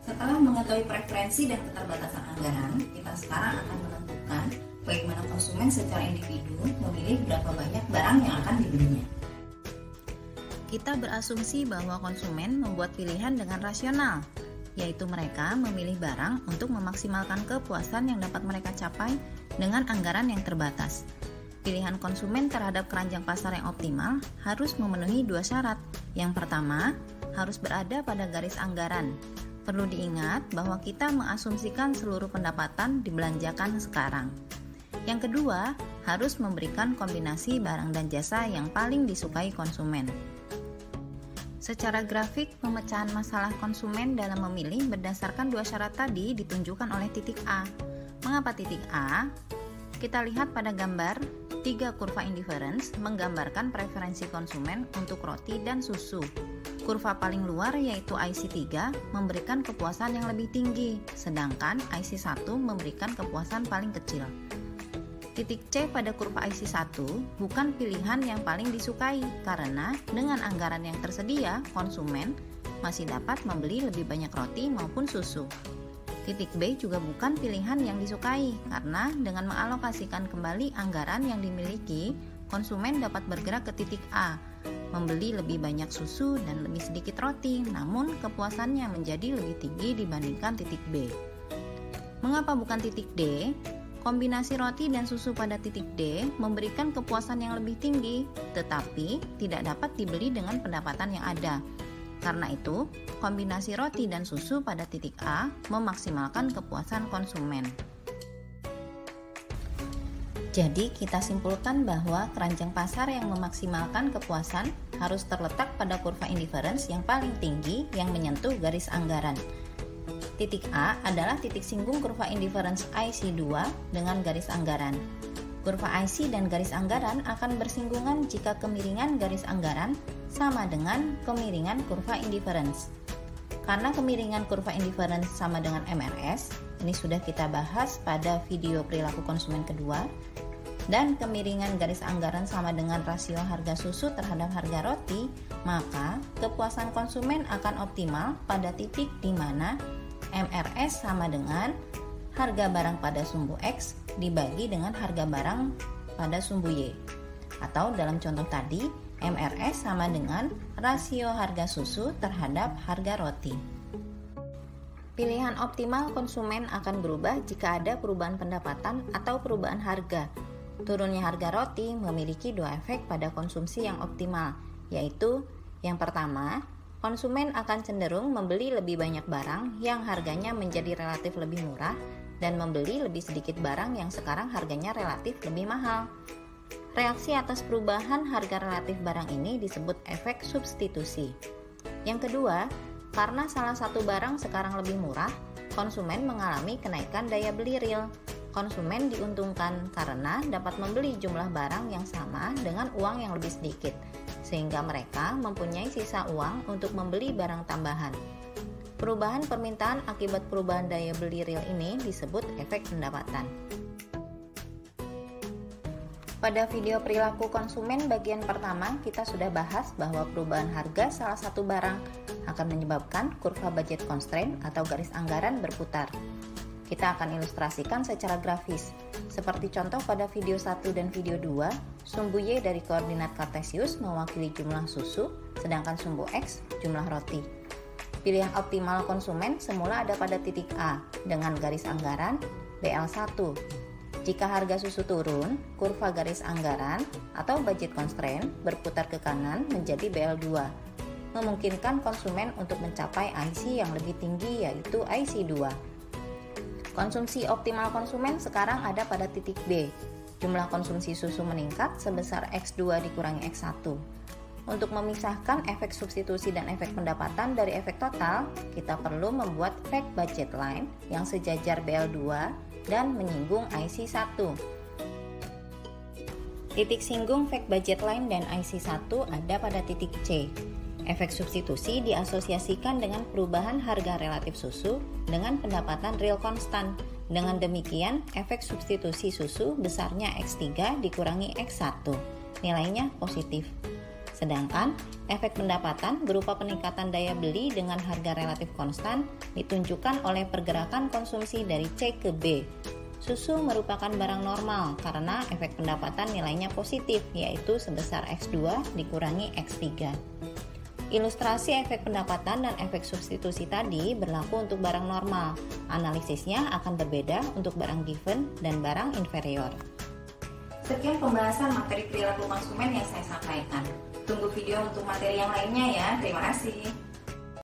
Setelah mengetahui preferensi dan keterbatasan anggaran, kita sekarang akan menentukan bagaimana konsumen secara individu memilih berapa banyak barang yang akan dibelinya. Kita berasumsi bahwa konsumen membuat pilihan dengan rasional, yaitu mereka memilih barang untuk memaksimalkan kepuasan yang dapat mereka capai dengan anggaran yang terbatas. Pilihan konsumen terhadap keranjang pasar yang optimal harus memenuhi dua syarat. Yang pertama, harus berada pada garis anggaran. Perlu diingat bahwa kita mengasumsikan seluruh pendapatan dibelanjakan sekarang. Yang kedua, harus memberikan kombinasi barang dan jasa yang paling disukai konsumen. Secara grafik, pemecahan masalah konsumen dalam memilih berdasarkan dua syarat tadi ditunjukkan oleh titik A. Mengapa titik A? Kita lihat pada gambar, 3 kurva indifference menggambarkan preferensi konsumen untuk roti dan susu. Kurva paling luar yaitu IC3 memberikan kepuasan yang lebih tinggi, sedangkan IC1 memberikan kepuasan paling kecil. Titik C pada kurva IC1 bukan pilihan yang paling disukai karena dengan anggaran yang tersedia, konsumen masih dapat membeli lebih banyak roti maupun susu. Titik B juga bukan pilihan yang disukai karena dengan mengalokasikan kembali anggaran yang dimiliki, konsumen dapat bergerak ke titik A, membeli lebih banyak susu dan lebih sedikit roti, namun kepuasannya menjadi lebih tinggi dibandingkan titik B. Mengapa bukan titik D? Kombinasi roti dan susu pada titik D memberikan kepuasan yang lebih tinggi, tetapi tidak dapat dibeli dengan pendapatan yang ada. Karena itu, kombinasi roti dan susu pada titik A memaksimalkan kepuasan konsumen. Jadi, kita simpulkan bahwa keranjang pasar yang memaksimalkan kepuasan harus terletak pada kurva indifference yang paling tinggi yang menyentuh garis anggaran. Titik A adalah titik singgung kurva indifference IC2 dengan garis anggaran. Kurva IC dan garis anggaran akan bersinggungan jika kemiringan garis anggaran sama dengan kemiringan kurva indifference. Karena kemiringan kurva indifference sama dengan MRS, ini sudah kita bahas pada video perilaku konsumen kedua, dan kemiringan garis anggaran sama dengan rasio harga susu terhadap harga roti, maka kepuasan konsumen akan optimal pada titik di mana MRS sama dengan harga barang pada sumbu X dibagi dengan harga barang pada sumbu Y. Atau dalam contoh tadi, MRS sama dengan rasio harga susu terhadap harga roti. Pilihan optimal konsumen akan berubah jika ada perubahan pendapatan atau perubahan harga. Turunnya harga roti memiliki dua efek pada konsumsi yang optimal, yaitu yang pertama, konsumen akan cenderung membeli lebih banyak barang yang harganya menjadi relatif lebih murah dan membeli lebih sedikit barang yang sekarang harganya relatif lebih mahal. Reaksi atas perubahan harga relatif barang ini disebut efek substitusi. Yang kedua, karena salah satu barang sekarang lebih murah, konsumen mengalami kenaikan daya beli real. Konsumen diuntungkan karena dapat membeli jumlah barang yang sama dengan uang yang lebih sedikit, sehingga mereka mempunyai sisa uang untuk membeli barang tambahan. Perubahan permintaan akibat perubahan daya beli real ini disebut efek pendapatan. Pada video perilaku konsumen bagian pertama, kita sudah bahas bahwa perubahan harga salah satu barang akan menyebabkan kurva budget constraint atau garis anggaran berputar. Kita akan ilustrasikan secara grafis. Seperti contoh pada video 1 dan video 2, sumbu Y dari koordinat kartesius mewakili jumlah susu, sedangkan sumbu X jumlah roti. Pilihan optimal konsumen semula ada pada titik A dengan garis anggaran BL1. Jika harga susu turun, kurva garis anggaran atau budget constraint berputar ke kanan menjadi BL2, memungkinkan konsumen untuk mencapai IC yang lebih tinggi yaitu IC2. Konsumsi optimal konsumen sekarang ada pada titik B. Jumlah konsumsi susu meningkat sebesar X2 dikurangi X1. Untuk memisahkan efek substitusi dan efek pendapatan dari efek total, kita perlu membuat fact budget line yang sejajar BL2 dan menyinggung IC1. Titik singgung fact budget line dan IC1 ada pada titik C. Efek substitusi diasosiasikan dengan perubahan harga relatif susu dengan pendapatan real konstan. Dengan demikian, efek substitusi susu besarnya X3 dikurangi X1. Nilainya positif. Sedangkan efek pendapatan berupa peningkatan daya beli dengan harga relatif konstan ditunjukkan oleh pergerakan konsumsi dari C ke B. Susu merupakan barang normal karena efek pendapatan nilainya positif, yaitu sebesar X2 dikurangi X3. Ilustrasi efek pendapatan dan efek substitusi tadi berlaku untuk barang normal. Analisisnya akan berbeda untuk barang given dan barang inferior. Sekian pembahasan materi perilaku konsumen yang saya sampaikan. Tunggu video untuk materi yang lainnya ya. Terima kasih.